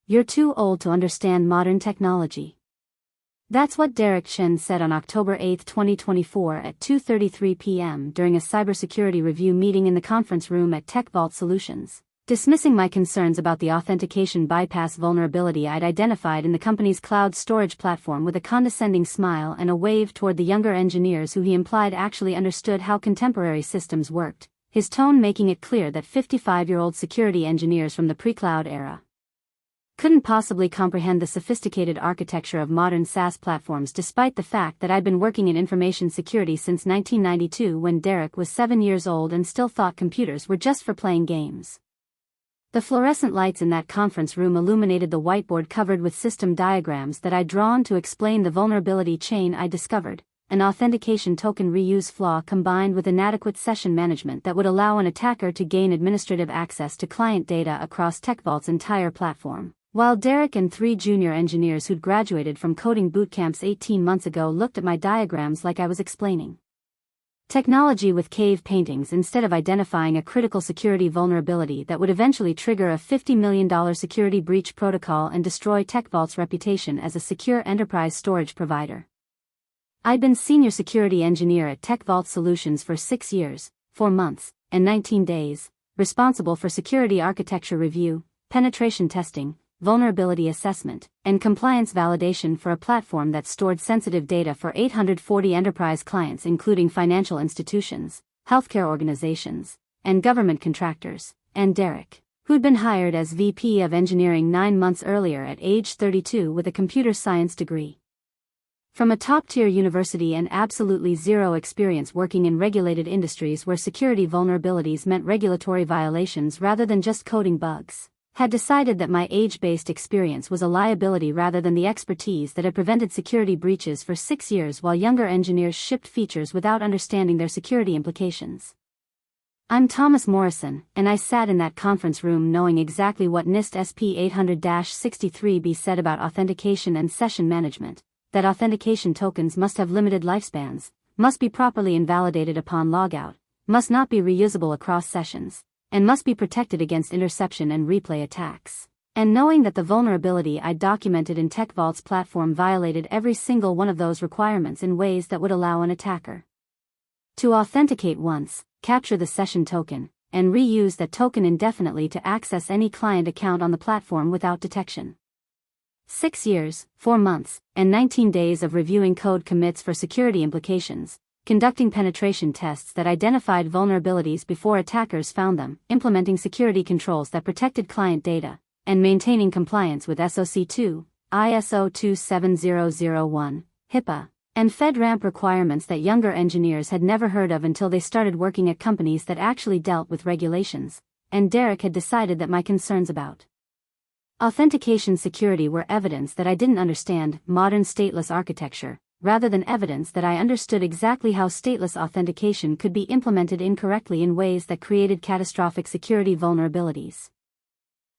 You're too old to understand modern technology. That's what Derek Chen said on October 8, 2024 at 2:33 p.m. during a cybersecurity review meeting in the conference room at TechVault Solutions, dismissing my concerns about the authentication bypass vulnerability I'd identified in the company's cloud storage platform with a condescending smile and a wave toward the younger engineers who he implied actually understood how contemporary systems worked, his tone making it clear that 55-year-old security engineers from the pre-cloud era couldn't possibly comprehend the sophisticated architecture of modern SaaS platforms, despite the fact that I'd been working in information security since 1992 when Derek was 7 years old and still thought computers were just for playing games. The fluorescent lights in that conference room illuminated the whiteboard covered with system diagrams that I'd drawn to explain the vulnerability chain I discovered, an authentication token reuse flaw combined with inadequate session management that would allow an attacker to gain administrative access to client data across TechVault's entire platform. While Derek and 3 junior engineers who'd graduated from coding bootcamps 18 months ago looked at my diagrams like I was explaining technology with cave paintings instead of identifying a critical security vulnerability that would eventually trigger a $50 million security breach protocol and destroy TechVault's reputation as a secure enterprise storage provider. I'd been senior security engineer at TechVault Solutions for 6 years, 4 months, and 19 days, responsible for security architecture review, penetration testing, vulnerability assessment, and compliance validation for a platform that stored sensitive data for 840 enterprise clients including financial institutions, healthcare organizations, and government contractors, and Derek, who'd been hired as VP of Engineering 9 months earlier at age 32 with a computer science degree from a top-tier university and absolutely zero experience working in regulated industries where security vulnerabilities meant regulatory violations rather than just coding bugs, had decided that my age-based experience was a liability rather than the expertise that had prevented security breaches for 6 years while younger engineers shipped features without understanding their security implications. I'm Thomas Morrison, and I sat in that conference room knowing exactly what NIST SP 800-63b said about authentication and session management, that authentication tokens must have limited lifespans, must be properly invalidated upon logout, must not be reusable across sessions, and must be protected against interception and replay attacks. And knowing that the vulnerability I documented in TechVault's platform violated every single one of those requirements in ways that would allow an attacker to authenticate once, capture the session token, and reuse that token indefinitely to access any client account on the platform without detection. 6 years, 4 months, and 19 days of reviewing code commits for security implications, conducting penetration tests that identified vulnerabilities before attackers found them, implementing security controls that protected client data, and maintaining compliance with SOC 2, ISO 27001, HIPAA, and FedRAMP requirements that younger engineers had never heard of until they started working at companies that actually dealt with regulations, and Derek had decided that my concerns about authentication security were evidence that I didn't understand modern stateless architecture, rather than evidence that I understood exactly how stateless authentication could be implemented incorrectly in ways that created catastrophic security vulnerabilities.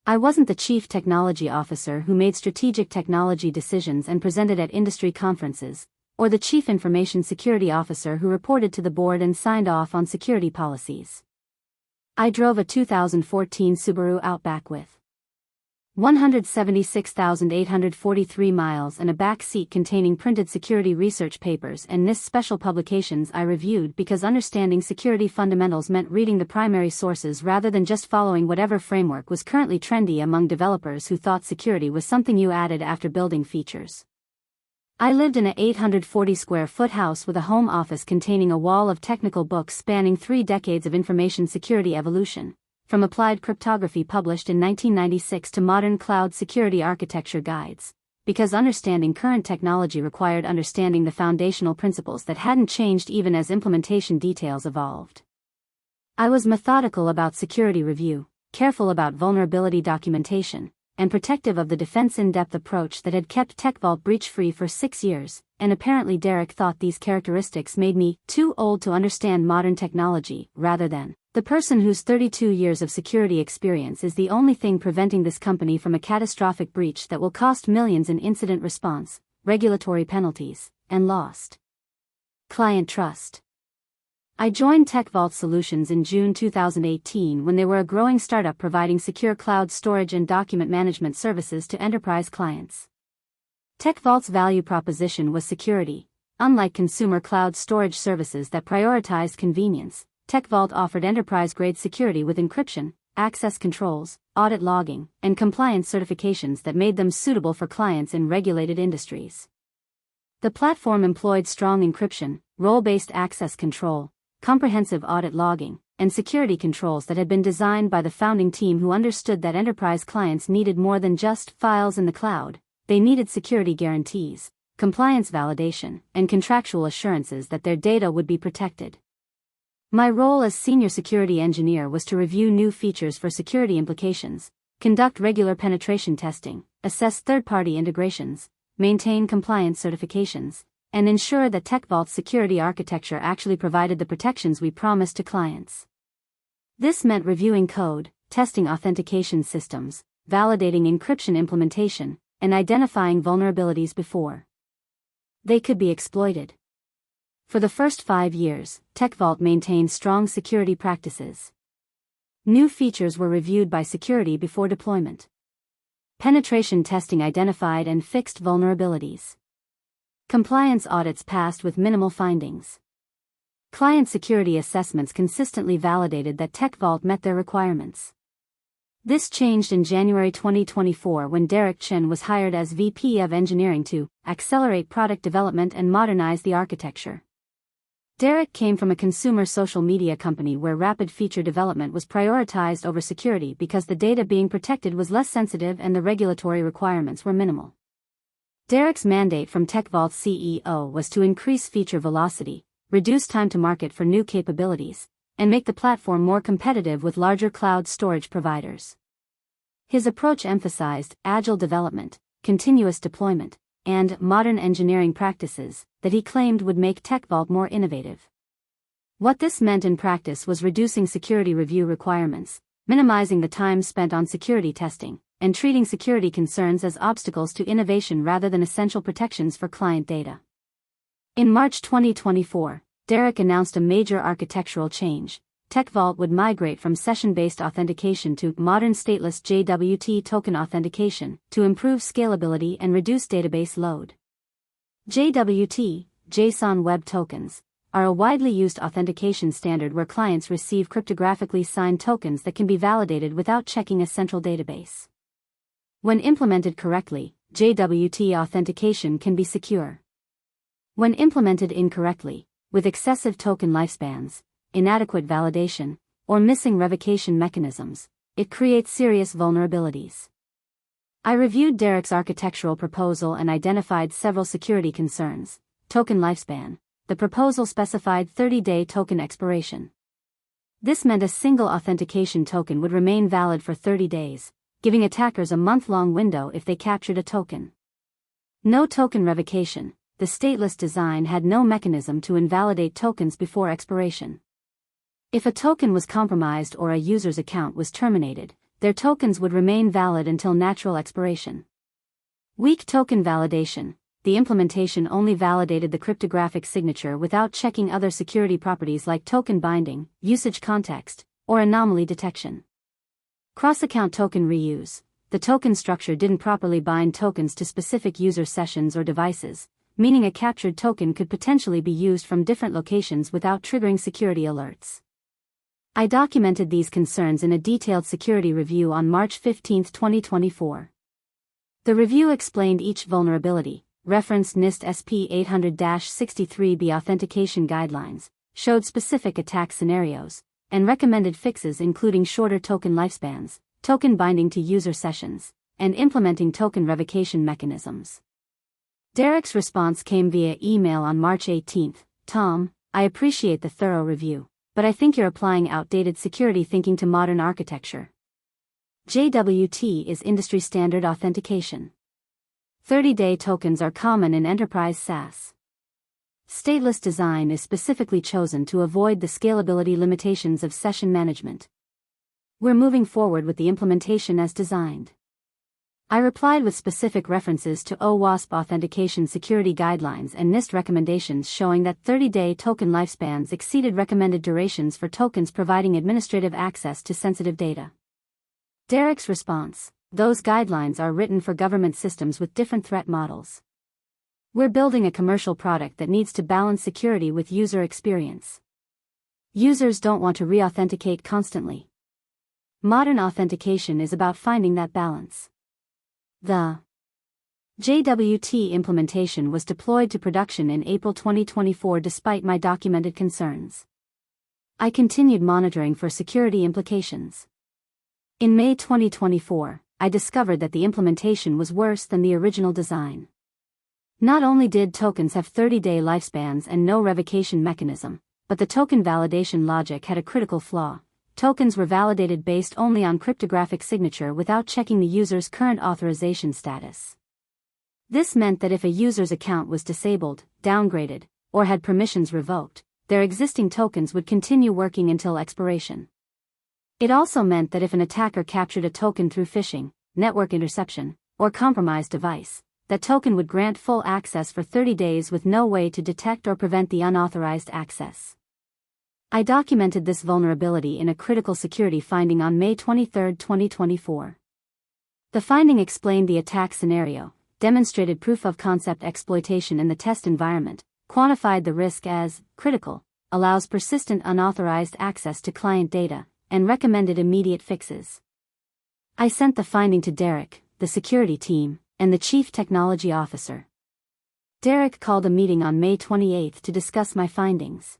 I wasn't the chief technology officer who made strategic technology decisions and presented at industry conferences, or the chief information security officer who reported to the board and signed off on security policies. I drove a 2014 Subaru Outback with 176,843 miles and a back seat containing printed security research papers and NIST special publications I reviewed because understanding security fundamentals meant reading the primary sources rather than just following whatever framework was currently trendy among developers who thought security was something you added after building features. I lived in a 840-square-foot house with a home office containing a wall of technical books spanning 3 decades of information security evolution, from applied cryptography published in 1996 to modern cloud security architecture guides, because understanding current technology required understanding the foundational principles that hadn't changed even as implementation details evolved. I was methodical about security review, careful about vulnerability documentation, and protective of the defense in-depth approach that had kept TechVault breach-free for 6 years, and apparently Derek thought these characteristics made me too old to understand modern technology, rather than the person whose 32 years of security experience is the only thing preventing this company from a catastrophic breach that will cost millions in incident response, regulatory penalties, and lost client trust. I joined TechVault Solutions in June 2018 when they were a growing startup providing secure cloud storage and document management services to enterprise clients. TechVault's value proposition was security. Unlike consumer cloud storage services that prioritized convenience, TechVault offered enterprise-grade security with encryption, access controls, audit logging, and compliance certifications that made them suitable for clients in regulated industries. The platform employed strong encryption, role-based access control, comprehensive audit logging, and security controls that had been designed by the founding team who understood that enterprise clients needed more than just files in the cloud. They needed security guarantees, compliance validation, and contractual assurances that their data would be protected. My role as senior security engineer was to review new features for security implications, conduct regular penetration testing, assess third-party integrations, maintain compliance certifications, and ensure that TechVault's security architecture actually provided the protections we promised to clients. This meant reviewing code, testing authentication systems, validating encryption implementation, and identifying vulnerabilities before they could be exploited. For the first 5 years, TechVault maintained strong security practices. New features were reviewed by security before deployment. Penetration testing identified and fixed vulnerabilities. Compliance audits passed with minimal findings. Client security assessments consistently validated that TechVault met their requirements. This changed in January 2024 when Derek Chen was hired as VP of Engineering to accelerate product development and modernize the architecture. Derek came from a consumer social media company where rapid feature development was prioritized over security because the data being protected was less sensitive and the regulatory requirements were minimal. Derek's mandate from TechVault's CEO was to increase feature velocity, reduce time to market for new capabilities, and make the platform more competitive with larger cloud storage providers. His approach emphasized agile development, continuous deployment, and modern engineering practices that he claimed would make TechVault more innovative. What this meant in practice was reducing security review requirements, minimizing the time spent on security testing, and treating security concerns as obstacles to innovation rather than essential protections for client data. In March 2024, Derek announced a major architectural change. TechVault would migrate from session-based authentication to modern stateless JWT token authentication to improve scalability and reduce database load. JWT, JSON Web Tokens, are a widely used authentication standard where clients receive cryptographically signed tokens that can be validated without checking a central database. When implemented correctly, JWT authentication can be secure. When implemented incorrectly, with excessive token lifespans, inadequate validation, or missing revocation mechanisms, it creates serious vulnerabilities. I reviewed Derek's architectural proposal and identified several security concerns. Token lifespan. The proposal specified 30-day token expiration. This meant a single authentication token would remain valid for 30 days, giving attackers a month-long window if they captured a token. No token revocation. The stateless design had no mechanism to invalidate tokens before expiration. If a token was compromised or a user's account was terminated, their tokens would remain valid until natural expiration. Weak token validation. The implementation only validated the cryptographic signature without checking other security properties like token binding, usage context, or anomaly detection. Cross-account token reuse. The token structure didn't properly bind tokens to specific user sessions or devices, meaning a captured token could potentially be used from different locations without triggering security alerts. I documented these concerns in a detailed security review on March 15, 2024. The review explained each vulnerability, referenced NIST SP 800-63B authentication guidelines, showed specific attack scenarios, and recommended fixes including shorter token lifespans, token binding to user sessions, and implementing token revocation mechanisms. Derek's response came via email on March 18. Tom, I appreciate the thorough review, but I think you're applying outdated security thinking to modern architecture. JWT is industry standard authentication. 30-day tokens are common in enterprise SaaS. Stateless design is specifically chosen to avoid the scalability limitations of session management. We're moving forward with the implementation as designed. I replied with specific references to OWASP authentication security guidelines and NIST recommendations showing that 30-day token lifespans exceeded recommended durations for tokens providing administrative access to sensitive data. Derek's response: those guidelines are written for government systems with different threat models. We're building a commercial product that needs to balance security with user experience. Users don't want to re-authenticate constantly. Modern authentication is about finding that balance. The JWT implementation was deployed to production in April 2024 despite my documented concerns. I continued monitoring for security implications. In May 2024, I discovered that the implementation was worse than the original design. Not only did tokens have 30-day lifespans and no revocation mechanism, but the token validation logic had a critical flaw. Tokens were validated based only on cryptographic signature without checking the user's current authorization status. This meant that if a user's account was disabled, downgraded, or had permissions revoked, their existing tokens would continue working until expiration. It also meant that if an attacker captured a token through phishing, network interception, or compromised device, that token would grant full access for 30 days with no way to detect or prevent the unauthorized access. I documented this vulnerability in a critical security finding on May 23, 2024. The finding explained the attack scenario, demonstrated proof-of-concept exploitation in the test environment, quantified the risk as critical, allows persistent unauthorized access to client data, and recommended immediate fixes. I sent the finding to Derek, the security team, and the Chief Technology Officer. Derek called a meeting on May 28 to discuss my findings.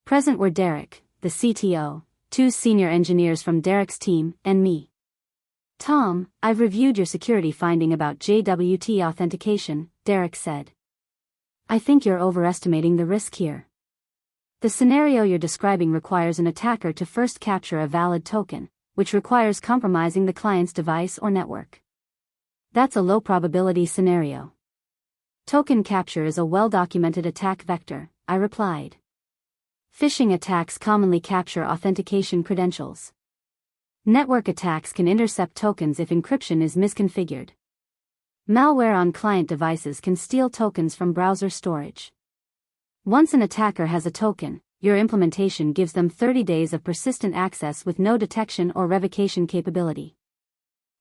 Present were Derek, the CTO, 2 senior engineers from Derek's team, and me. Tom, I've reviewed your security finding about JWT authentication, Derek said. I think you're overestimating the risk here. The scenario you're describing requires an attacker to first capture a valid token, which requires compromising the client's device or network. That's a low-probability scenario. Token capture is a well-documented attack vector, I replied. Phishing attacks commonly capture authentication credentials. Network attacks can intercept tokens if encryption is misconfigured. Malware on client devices can steal tokens from browser storage. Once an attacker has a token, your implementation gives them 30 days of persistent access with no detection or revocation capability.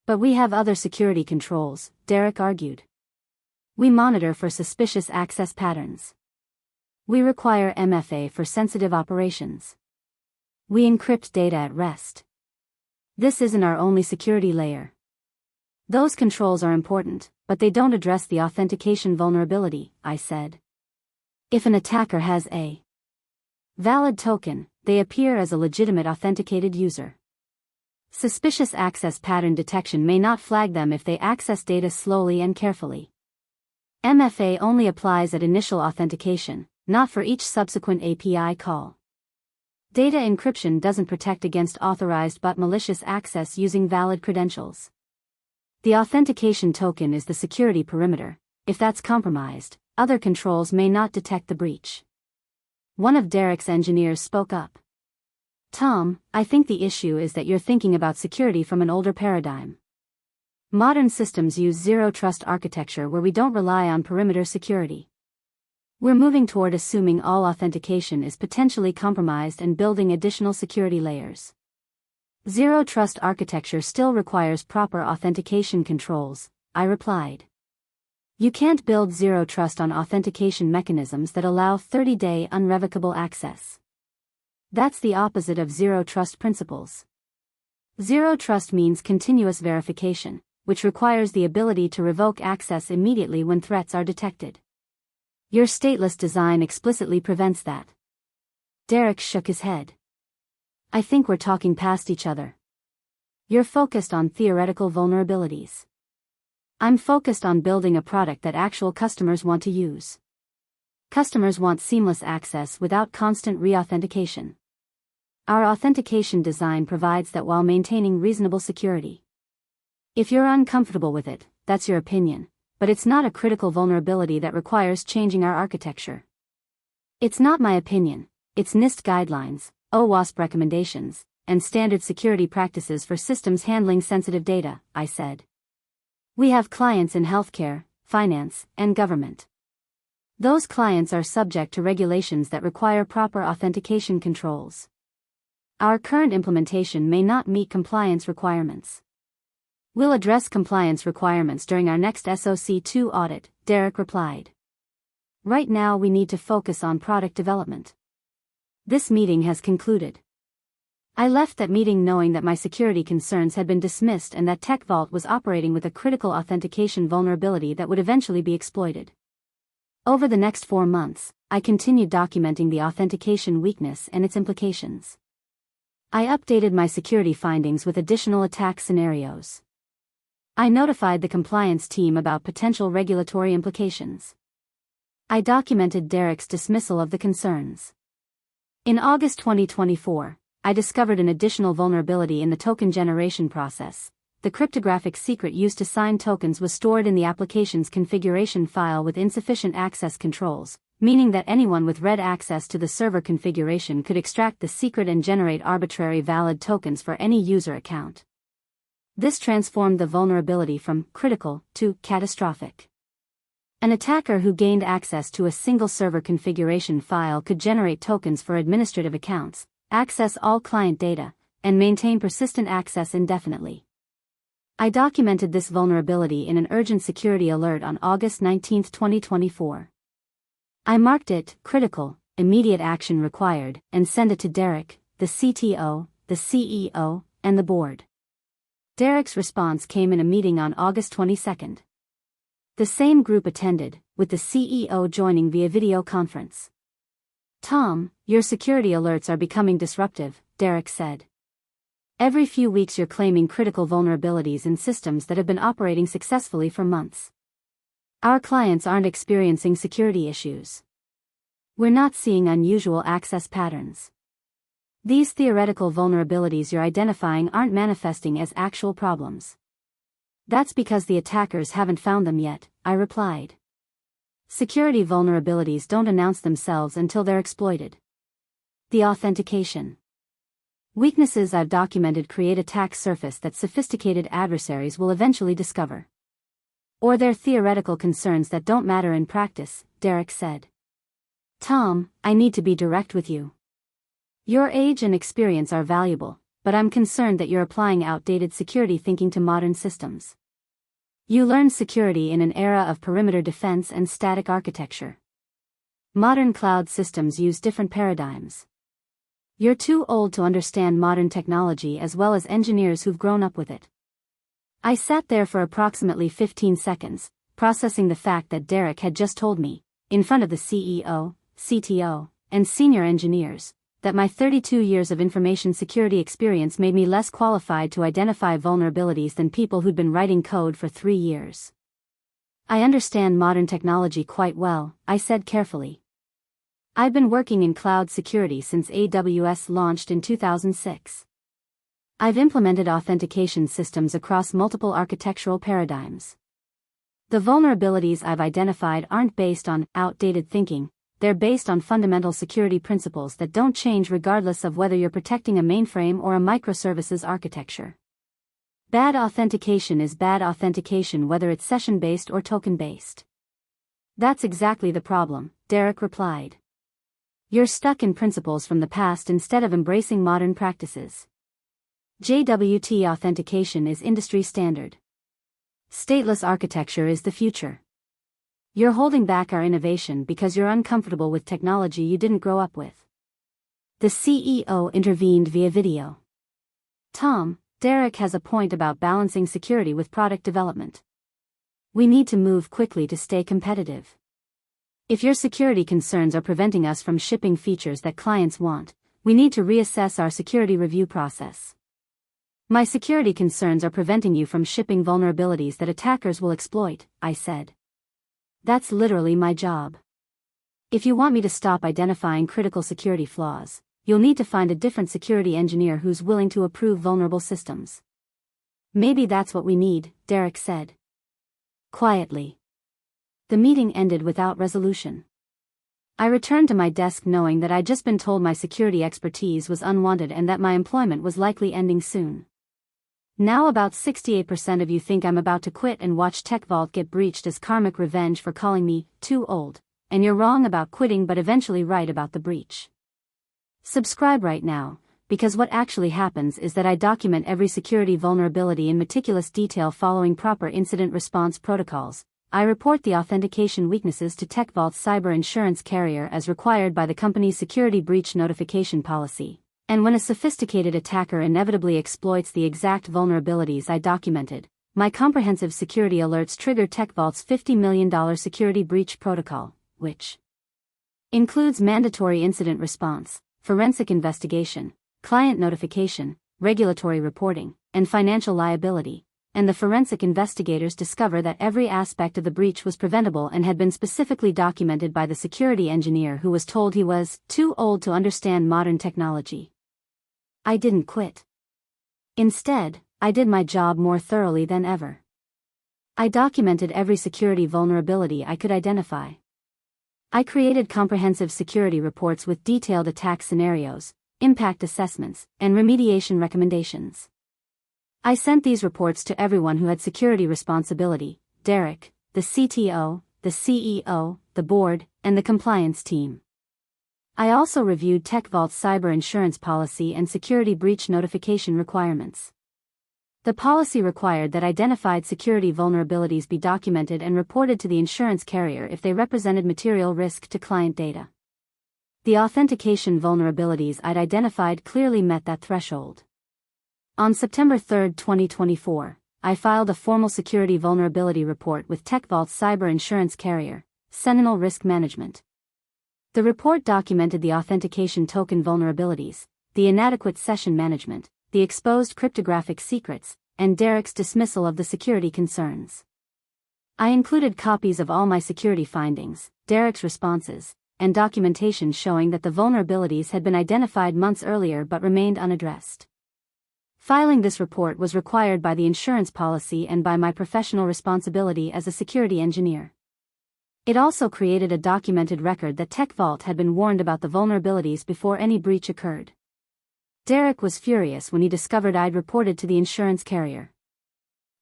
But we have other security controls, Derek argued. We monitor for suspicious access patterns. We require MFA for sensitive operations. We encrypt data at rest. This isn't our only security layer. Those controls are important, but they don't address the authentication vulnerability, I said. If an attacker has a valid token, they appear as a legitimate authenticated user. Suspicious access pattern detection may not flag them if they access data slowly and carefully. MFA only applies at initial authentication, not for each subsequent API call. Data encryption doesn't protect against authorized but malicious access using valid credentials. The authentication token is the security perimeter. If that's compromised, other controls may not detect the breach. One of Derek's engineers spoke up. Tom, I think the issue is that you're thinking about security from an older paradigm. Modern systems use zero-trust architecture where we don't rely on perimeter security. We're moving toward assuming all authentication is potentially compromised and building additional security layers. Zero-trust architecture still requires proper authentication controls, I replied. You can't build zero-trust on authentication mechanisms that allow 30-day unrevocable access. That's the opposite of zero-trust principles. Zero-trust means continuous verification, which requires the ability to revoke access immediately when threats are detected. Your stateless design explicitly prevents that. Derek shook his head. I think we're talking past each other. You're focused on theoretical vulnerabilities. I'm focused on building a product that actual customers want to use. Customers want seamless access without constant re-authentication. Our authentication design provides that while maintaining reasonable security. If you're uncomfortable with it, that's your opinion. But it's not a critical vulnerability that requires changing our architecture. It's not my opinion, it's NIST guidelines, OWASP recommendations, and standard security practices for systems handling sensitive data, I said. We have clients in healthcare, finance, and government. Those clients are subject to regulations that require proper authentication controls. Our current implementation may not meet compliance requirements. We'll address compliance requirements during our next SOC 2 audit, Derek replied. Right now we need to focus on product development. This meeting has concluded. I left that meeting knowing that my security concerns had been dismissed and that TechVault was operating with a critical authentication vulnerability that would eventually be exploited. Over the next 4 months, I continued documenting the authentication weakness and its implications. I updated my security findings with additional attack scenarios. I notified the compliance team about potential regulatory implications. I documented Derek's dismissal of the concerns. In August 2024, I discovered an additional vulnerability in the token generation process. The cryptographic secret used to sign tokens was stored in the application's configuration file with insufficient access controls, meaning that anyone with read access to the server configuration could extract the secret and generate arbitrary valid tokens for any user account. This transformed the vulnerability from critical to catastrophic. An attacker who gained access to a single server configuration file could generate tokens for administrative accounts, access all client data, and maintain persistent access indefinitely. I documented this vulnerability in an urgent security alert on August 19, 2024. I marked it critical, immediate action required, and sent it to Derek, the CTO, the CEO, and the board. Derek's response came in a meeting on August 22. The same group attended, with the CEO joining via video conference. Tom, your security alerts are becoming disruptive, Derek said. Every few weeks you're claiming critical vulnerabilities in systems that have been operating successfully for months. Our clients aren't experiencing security issues. We're not seeing unusual access patterns. These theoretical vulnerabilities you're identifying aren't manifesting as actual problems. That's because the attackers haven't found them yet, I replied. Security vulnerabilities don't announce themselves until they're exploited. The authentication weaknesses I've documented create attack surface that sophisticated adversaries will eventually discover. Or they're theoretical concerns that don't matter in practice, Derek said. Tom, I need to be direct with you. Your age and experience are valuable, but I'm concerned that you're applying outdated security thinking to modern systems. You learned security in an era of perimeter defense and static architecture. Modern cloud systems use different paradigms. You're too old to understand modern technology as well as engineers who've grown up with it. I sat there for approximately 15 seconds, processing the fact that Derek had just told me, in front of the CEO, CTO, and senior engineers, that my 32 years of information security experience made me less qualified to identify vulnerabilities than people who'd been writing code for 3 years. I understand modern technology quite well, I said carefully. I've been working in cloud security since AWS launched in 2006. I've implemented authentication systems across multiple architectural paradigms. The vulnerabilities I've identified aren't based on outdated thinking, they're based on fundamental security principles that don't change regardless of whether you're protecting a mainframe or a microservices architecture. Bad authentication is bad authentication whether it's session-based or token-based. That's exactly the problem, Derek replied. You're stuck in principles from the past instead of embracing modern practices. JWT authentication is industry standard. Stateless architecture is the future. You're holding back our innovation because you're uncomfortable with technology you didn't grow up with. The CEO intervened via video. Tom, Derek has a point about balancing security with product development. We need to move quickly to stay competitive. If your security concerns are preventing us from shipping features that clients want, we need to reassess our security review process. My security concerns are preventing you from shipping vulnerabilities that attackers will exploit, I said. That's literally my job. If you want me to stop identifying critical security flaws, you'll need to find a different security engineer who's willing to approve vulnerable systems. Maybe that's what we need, Derek said. Quietly. The meeting ended without resolution. I returned to my desk knowing that I'd just been told my security expertise was unwanted and that my employment was likely ending soon. Now about 68% of you think I'm about to quit and watch TechVault get breached as karmic revenge for calling me too old, and you're wrong about quitting but eventually right about the breach. Subscribe right now, because what actually happens is that I document every security vulnerability in meticulous detail following proper incident response protocols. I report the authentication weaknesses to TechVault's cyber insurance carrier as required by the company's security breach notification policy. And when a sophisticated attacker inevitably exploits the exact vulnerabilities I documented, my comprehensive security alerts trigger TechVault's $50 million security breach protocol, which includes mandatory incident response, forensic investigation, client notification, regulatory reporting, and financial liability. And the forensic investigators discover that every aspect of the breach was preventable and had been specifically documented by the security engineer who was told he was too old to understand modern technology. I didn't quit. Instead, I did my job more thoroughly than ever. I documented every security vulnerability I could identify. I created comprehensive security reports with detailed attack scenarios, impact assessments, and remediation recommendations. I sent these reports to everyone who had security responsibility: Derek, the CTO, the CEO, the board, and the compliance team. I also reviewed TechVault's cyber insurance policy and security breach notification requirements. The policy required that identified security vulnerabilities be documented and reported to the insurance carrier if they represented material risk to client data. The authentication vulnerabilities I'd identified clearly met that threshold. On September 3, 2024, I filed a formal security vulnerability report with TechVault's cyber insurance carrier, Sentinel Risk Management. The report documented the authentication token vulnerabilities, the inadequate session management, the exposed cryptographic secrets, and Derek's dismissal of the security concerns. I included copies of all my security findings, Derek's responses, and documentation showing that the vulnerabilities had been identified months earlier but remained unaddressed. Filing this report was required by the insurance policy and by my professional responsibility as a security engineer. It also created a documented record that TechVault had been warned about the vulnerabilities before any breach occurred. Derek was furious when he discovered I'd reported to the insurance carrier.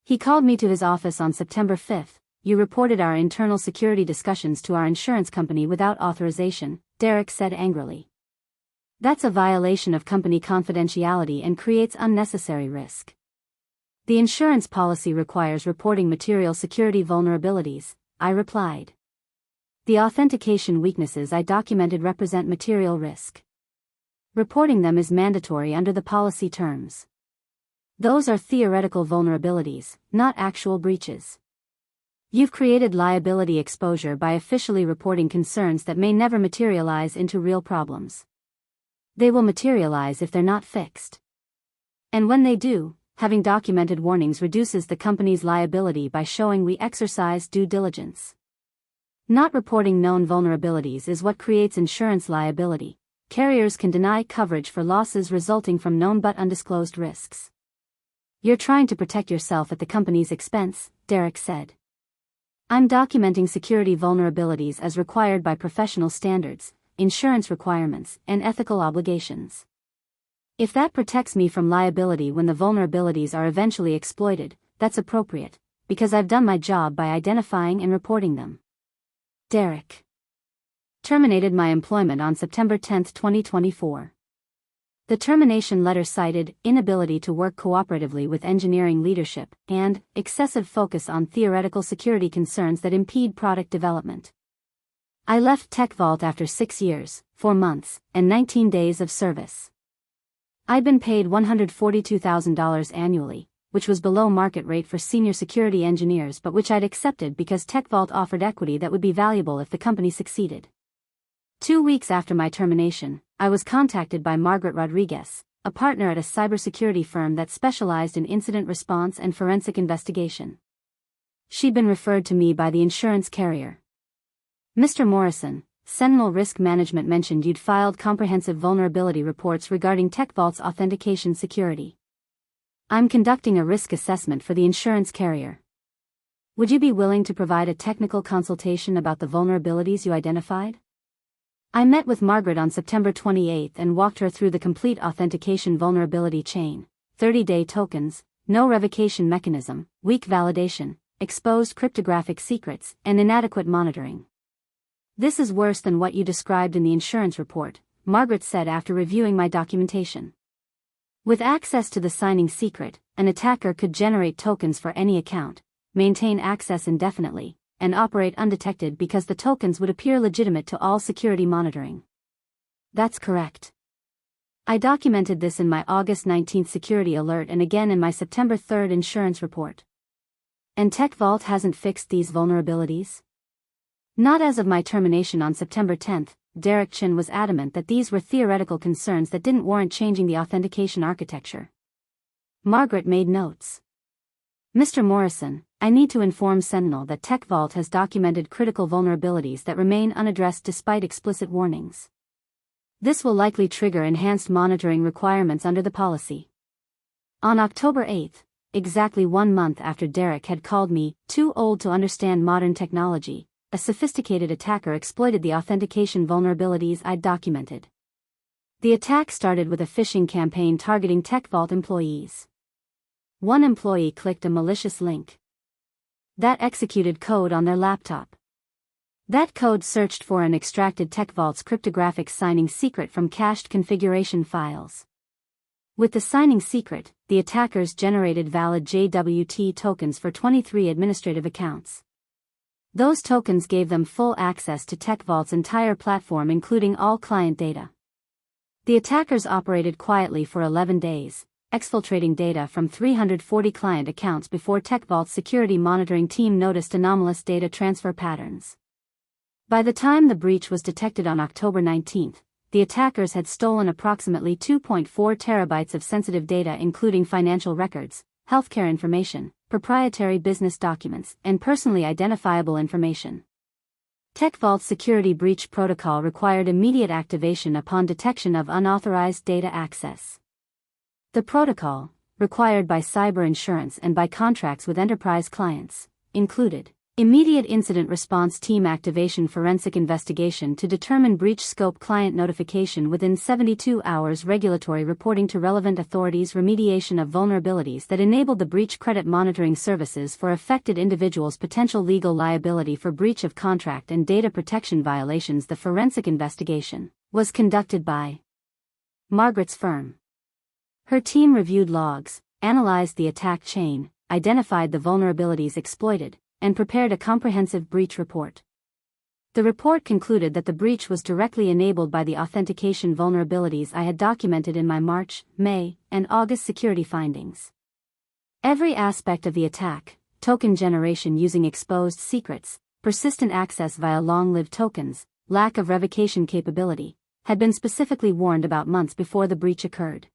He called me to his office on September 5. "You reported our internal security discussions to our insurance company without authorization," Derek said angrily. "That's a violation of company confidentiality and creates unnecessary risk. The insurance policy requires reporting material security vulnerabilities," I replied. "The authentication weaknesses I documented represent material risk. Reporting them is mandatory under the policy terms. Those are theoretical vulnerabilities, not actual breaches. You've created liability exposure by officially reporting concerns that may never materialize into real problems. They will materialize if they're not fixed. And when they do, having documented warnings reduces the company's liability by showing we exercise due diligence. Not reporting known vulnerabilities is what creates insurance liability. Carriers can deny coverage for losses resulting from known but undisclosed risks." "You're trying to protect yourself at the company's expense," Derek said. "I'm documenting security vulnerabilities as required by professional standards, insurance requirements, and ethical obligations. If that protects me from liability when the vulnerabilities are eventually exploited, that's appropriate, because I've done my job by identifying and reporting them." Derek terminated my employment on September 10, 2024. The termination letter cited inability to work cooperatively with engineering leadership and excessive focus on theoretical security concerns that impede product development. I left TechVault after 6 years, 4 months, and 19 days of service. I'd been paid $142,000 annually, which was below market rate for senior security engineers but which I'd accepted because TechVault offered equity that would be valuable if the company succeeded. 2 weeks after my termination, I was contacted by Margaret Rodriguez, a partner at a cybersecurity firm that specialized in incident response and forensic investigation. She'd been referred to me by the insurance carrier. "Mr. Morrison, Sentinel Risk Management mentioned you'd filed comprehensive vulnerability reports regarding TechVault's authentication security. I'm conducting a risk assessment for the insurance carrier. Would you be willing to provide a technical consultation about the vulnerabilities you identified?" I met with Margaret on September 28 and walked her through the complete authentication vulnerability chain: 30-day tokens, no revocation mechanism, weak validation, exposed cryptographic secrets, and inadequate monitoring. This is worse than what you described in the insurance report, Margaret said after reviewing my documentation. With access to the signing secret, an attacker could generate tokens for any account, maintain access indefinitely, and operate undetected because the tokens would appear legitimate to all security monitoring. That's correct. I documented this in my August 19 security alert and again in my September 3 insurance report. And TechVault hasn't fixed these vulnerabilities? Not as of my termination on September 10, Derek Chin was adamant that these were theoretical concerns that didn't warrant changing the authentication architecture. Margaret made notes. Mr. Morrison, I need to inform Sentinel that TechVault has documented critical vulnerabilities that remain unaddressed despite explicit warnings. This will likely trigger enhanced monitoring requirements under the policy. On October 8, exactly 1 month after Derek had called me too old to understand modern technology, a sophisticated attacker exploited the authentication vulnerabilities I'd documented. The attack started with a phishing campaign targeting TechVault employees. One employee clicked a malicious link that executed code on their laptop. That code searched for and extracted TechVault's cryptographic signing secret from cached configuration files. With the signing secret, the attackers generated valid JWT tokens for 23 administrative accounts. Those tokens gave them full access to TechVault's entire platform, including all client data. The attackers operated quietly for 11 days, exfiltrating data from 340 client accounts before TechVault's security monitoring team noticed anomalous data transfer patterns. By the time the breach was detected on October 19, the attackers had stolen approximately 2.4 terabytes of sensitive data, including financial records, healthcare information, proprietary business documents, and personally identifiable information. TechVault's security breach protocol required immediate activation upon detection of unauthorized data access. The protocol, required by cyber insurance and by contracts with enterprise clients, included immediate incident response team activation, forensic investigation to determine breach scope, client notification within 72 hours, regulatory reporting to relevant authorities, remediation of vulnerabilities that enabled the breach, credit monitoring services for affected individuals, potential legal liability for breach of contract and data protection violations. The forensic investigation was conducted by Margaret's firm. Her team reviewed logs, analyzed the attack chain, identified the vulnerabilities exploited, and prepared a comprehensive breach report. The report concluded that the breach was directly enabled by the authentication vulnerabilities I had documented in my March, May, and August security findings. Every aspect of the attack, token generation using exposed secrets, persistent access via long-lived tokens, lack of revocation capability, had been specifically warned about months before the breach occurred.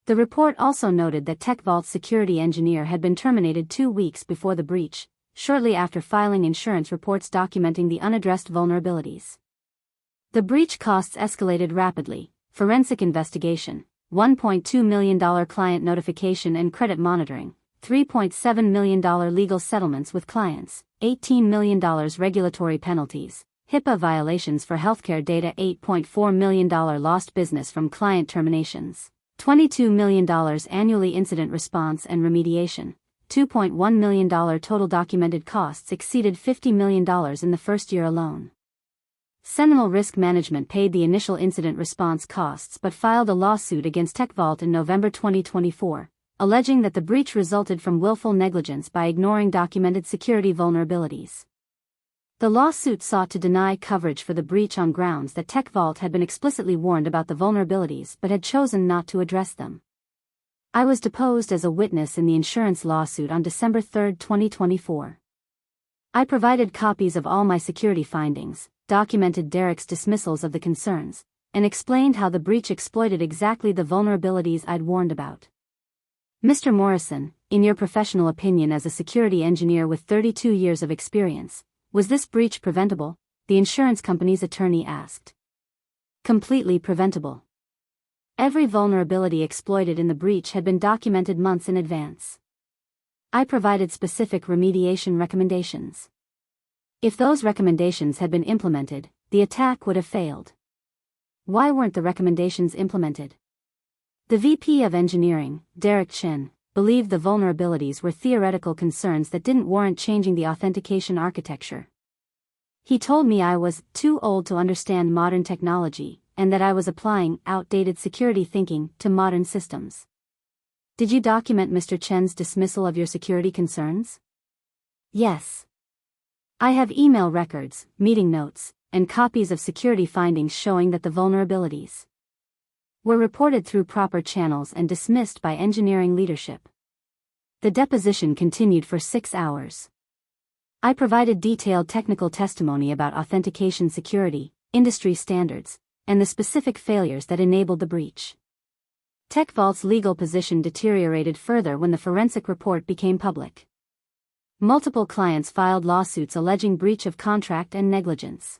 The report also noted that TechVault's security engineer had been terminated 2 weeks before the breach, shortly after filing insurance reports documenting the unaddressed vulnerabilities. The breach costs escalated rapidly: forensic investigation, $1.2 million client notification and credit monitoring, $3.7 million legal settlements with clients, $18 million regulatory penalties, HIPAA violations for healthcare data, $8.4 million lost business from client terminations, $22 million annually incident response and remediation, $2.1 million total documented costs exceeded $50 million in the first year alone. Sentinel Risk Management paid the initial incident response costs but filed a lawsuit against TechVault in November 2024, alleging that the breach resulted from willful negligence by ignoring documented security vulnerabilities. The lawsuit sought to deny coverage for the breach on grounds that TechVault had been explicitly warned about the vulnerabilities but had chosen not to address them. I was deposed as a witness in the insurance lawsuit on December 3, 2024. I provided copies of all my security findings, documented Derek's dismissals of the concerns, and explained how the breach exploited exactly the vulnerabilities I'd warned about. Mr. Morrison, in your professional opinion as a security engineer with 32 years of experience, was this breach preventable? The insurance company's attorney asked. Completely preventable. Every vulnerability exploited in the breach had been documented months in advance. I provided specific remediation recommendations. If those recommendations had been implemented, the attack would have failed. Why weren't the recommendations implemented? The VP of Engineering, Derek Chin, believed the vulnerabilities were theoretical concerns that didn't warrant changing the authentication architecture. He told me I was too old to understand modern technology, and that I was applying outdated security thinking to modern systems. Did you document Mr. Chen's dismissal of your security concerns? Yes. I have email records, meeting notes, and copies of security findings showing that the vulnerabilities were reported through proper channels and dismissed by engineering leadership. The deposition continued for 6 hours. I provided detailed technical testimony about authentication security, industry standards, and the specific failures that enabled the breach. TechVault's legal position deteriorated further when the forensic report became public. Multiple clients filed lawsuits alleging breach of contract and negligence.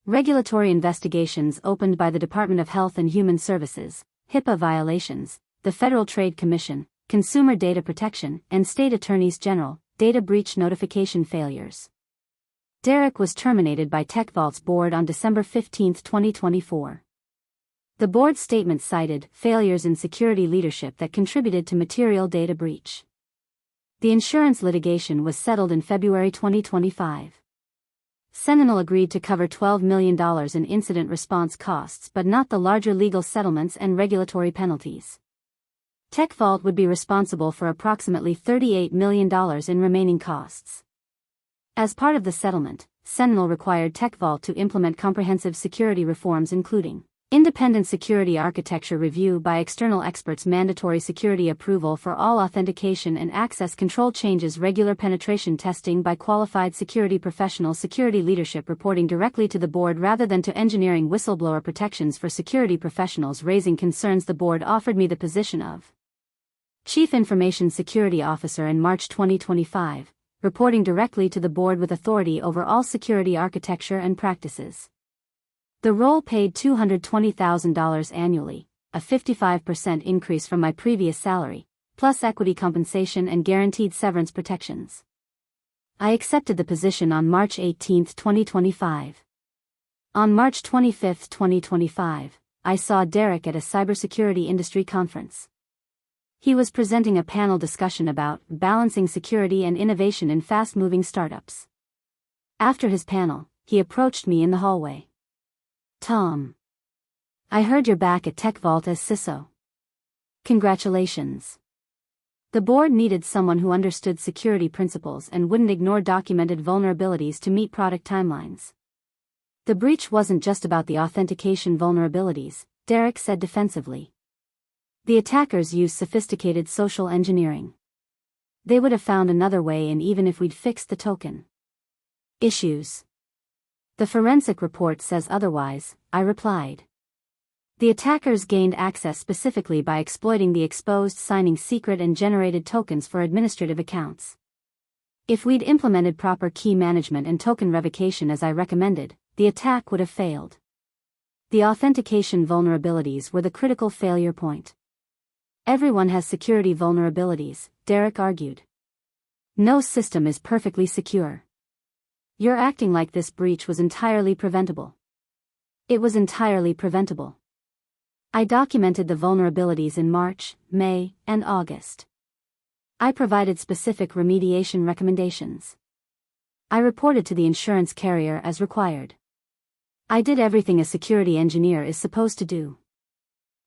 Regulatory investigations opened by the Department of Health and Human Services, HIPAA violations, the Federal Trade Commission, Consumer Data Protection, and State Attorneys General, data breach notification failures. Derek was terminated by TechVault's board on December 15, 2024. The board's statement cited failures in security leadership that contributed to material data breach. The insurance litigation was settled in February 2025. Sentinel agreed to cover $12 million in incident response costs but not the larger legal settlements and regulatory penalties. TechVault would be responsible for approximately $38 million in remaining costs. As part of the settlement, Sentinel required TechVault to implement comprehensive security reforms including independent security architecture review by external experts, mandatory security approval for all authentication and access control changes, regular penetration testing by qualified security professionals, security leadership reporting directly to the board rather than to engineering, whistleblower protections for security professionals raising concerns. The board offered me the position of Chief Information Security Officer in March 2025, reporting directly to the board with authority over all security architecture and practices. The role paid $220,000 annually, a 55% increase from my previous salary, plus equity compensation and guaranteed severance protections. I accepted the position on March 18, 2025. On March 25, 2025, I saw Derek at a cybersecurity industry conference. He was presenting a panel discussion about balancing security and innovation in fast-moving startups. After his panel, he approached me in the hallway. "Tom, I heard you're back at TechVault as CISO. Congratulations." The board needed someone who understood security principles and wouldn't ignore documented vulnerabilities to meet product timelines. The breach wasn't just about the authentication vulnerabilities, Derek said defensively. The attackers used sophisticated social engineering. They would have found another way in even if we'd fixed the token issues. The forensic report says otherwise, I replied. The attackers gained access specifically by exploiting the exposed signing secret and generated tokens for administrative accounts. If we'd implemented proper key management and token revocation as I recommended, the attack would have failed. The authentication vulnerabilities were the critical failure point. Everyone has security vulnerabilities, Derek argued. No system is perfectly secure. You're acting like this breach was entirely preventable. It was entirely preventable. I documented the vulnerabilities in March, May, and August. I provided specific remediation recommendations. I reported to the insurance carrier as required. I did everything a security engineer is supposed to do.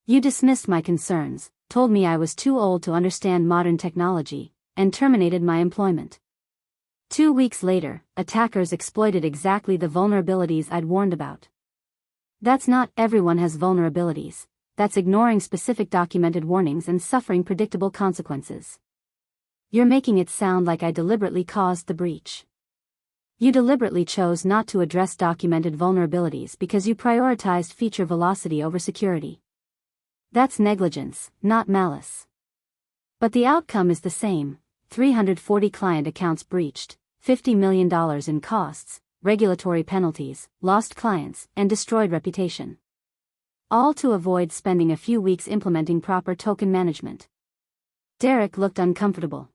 You dismissed my concerns, told me I was too old to understand modern technology, and terminated my employment. 2 weeks later, attackers exploited exactly the vulnerabilities I'd warned about. That's not everyone has vulnerabilities, that's ignoring specific documented warnings and suffering predictable consequences. You're making it sound like I deliberately caused the breach. You deliberately chose not to address documented vulnerabilities because you prioritized feature velocity over security. That's negligence, not malice. But the outcome is the same: 340 client accounts breached, $50 million in costs, regulatory penalties, lost clients, and destroyed reputation. All to avoid spending a few weeks implementing proper token management. Derek looked uncomfortable.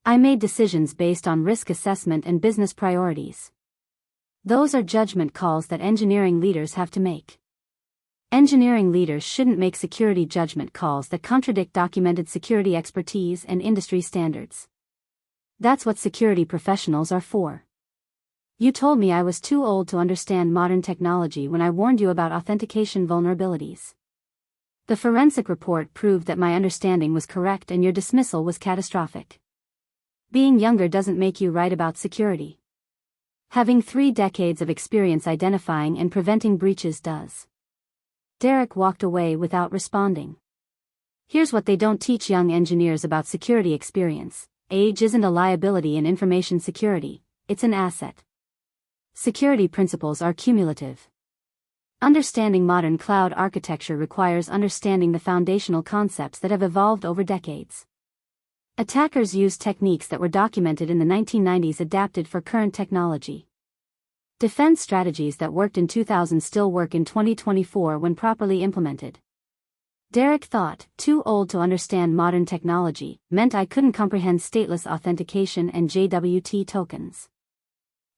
I made decisions based on risk assessment and business priorities. Those are judgment calls that engineering leaders have to make. Engineering leaders shouldn't make security judgment calls that contradict documented security expertise and industry standards. That's what security professionals are for. You told me I was too old to understand modern technology when I warned you about authentication vulnerabilities. The forensic report proved that my understanding was correct and your dismissal was catastrophic. Being younger doesn't make you right about security. Having 3 decades of experience identifying and preventing breaches does. Derek walked away without responding. Here's what they don't teach young engineers about security experience. Age isn't a liability in information security, it's an asset. Security principles are cumulative. Understanding modern cloud architecture requires understanding the foundational concepts that have evolved over decades. Attackers used techniques that were documented in the 1990s adapted for current technology. Defense strategies that worked in 2000 still work in 2024 when properly implemented. Derek thought, too old to understand modern technology, meant I couldn't comprehend stateless authentication and JWT tokens.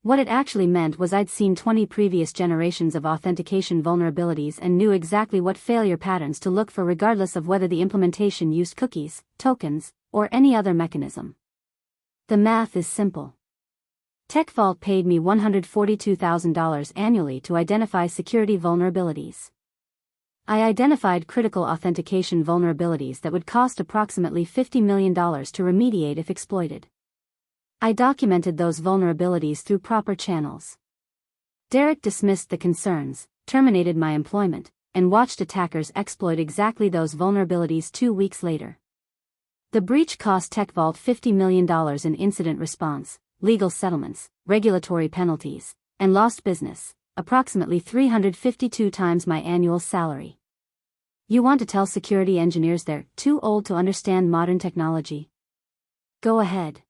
What it actually meant was I'd seen 20 previous generations of authentication vulnerabilities and knew exactly what failure patterns to look for regardless of whether the implementation used cookies, tokens, or any other mechanism. The math is simple. TechVault paid me $142,000 annually to identify security vulnerabilities. I identified critical authentication vulnerabilities that would cost approximately $50 million to remediate if exploited. I documented those vulnerabilities through proper channels. Derek dismissed the concerns, terminated my employment, and watched attackers exploit exactly those vulnerabilities 2 weeks later. The breach cost TechVault $50 million in incident response, legal settlements, regulatory penalties, and lost business, approximately 352 times my annual salary. You want to tell security engineers they're too old to understand modern technology? Go ahead.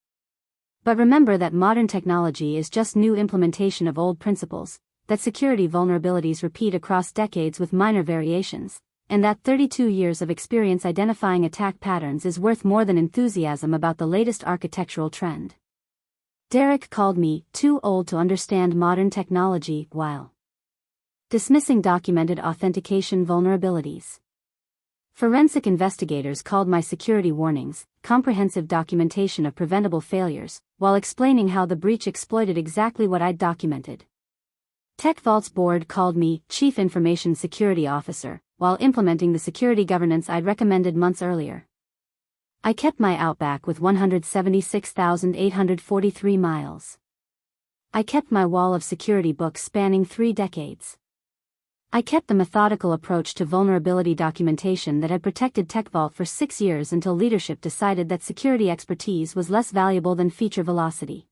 But remember that modern technology is just new implementation of old principles, that security vulnerabilities repeat across decades with minor variations, and that 32 years of experience identifying attack patterns is worth more than enthusiasm about the latest architectural trend. Derek called me too old to understand modern technology while dismissing documented authentication vulnerabilities. Forensic investigators called my security warnings comprehensive documentation of preventable failures, while explaining how the breach exploited exactly what I'd documented. TechVault's board called me Chief Information Security Officer, while implementing the security governance I'd recommended months earlier. I kept my Outback with 176,843 miles. I kept my wall of security books spanning 3 decades. I kept the methodical approach to vulnerability documentation that had protected TechVault for 6 years until leadership decided that security expertise was less valuable than feature velocity.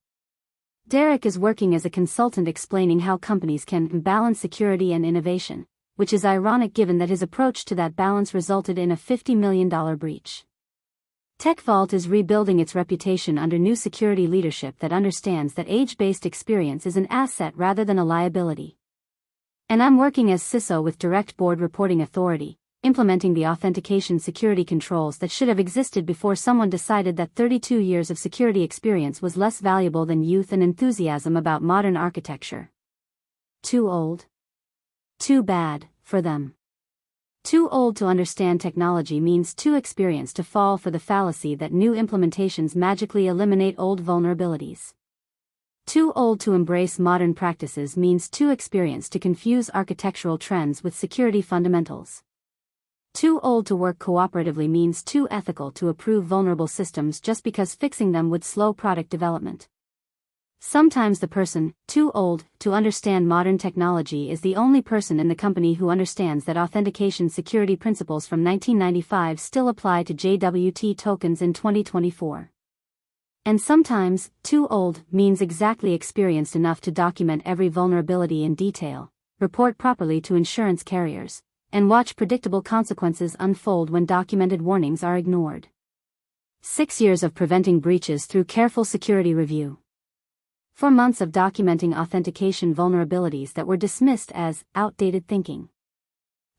Derek is working as a consultant explaining how companies can balance security and innovation, which is ironic given that his approach to that balance resulted in a $50 million breach. TechVault is rebuilding its reputation under new security leadership that understands that age-based experience is an asset rather than a liability. And I'm working as CISO with direct board reporting authority, implementing the authentication security controls that should have existed before someone decided that 32 years of security experience was less valuable than youth and enthusiasm about modern architecture. Too old? Too bad, for them. Too old to understand technology means too experienced to fall for the fallacy that new implementations magically eliminate old vulnerabilities. Too old to embrace modern practices means too experienced to confuse architectural trends with security fundamentals. Too old to work cooperatively means too ethical to approve vulnerable systems just because fixing them would slow product development. Sometimes the person, too old to understand modern technology, is the only person in the company who understands that authentication security principles from 1995 still apply to JWT tokens in 2024. And sometimes, too old means exactly experienced enough to document every vulnerability in detail, report properly to insurance carriers, and watch predictable consequences unfold when documented warnings are ignored. 6 years of preventing breaches through careful security review. 4 months of documenting authentication vulnerabilities that were dismissed as outdated thinking.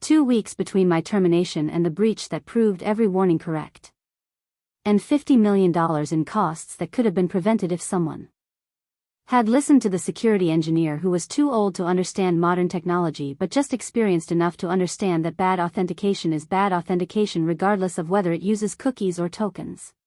2 weeks between my termination and the breach that proved every warning correct. And $50 million in costs that could have been prevented if someone had listened to the security engineer who was too old to understand modern technology but just experienced enough to understand that bad authentication is bad authentication regardless of whether it uses cookies or tokens.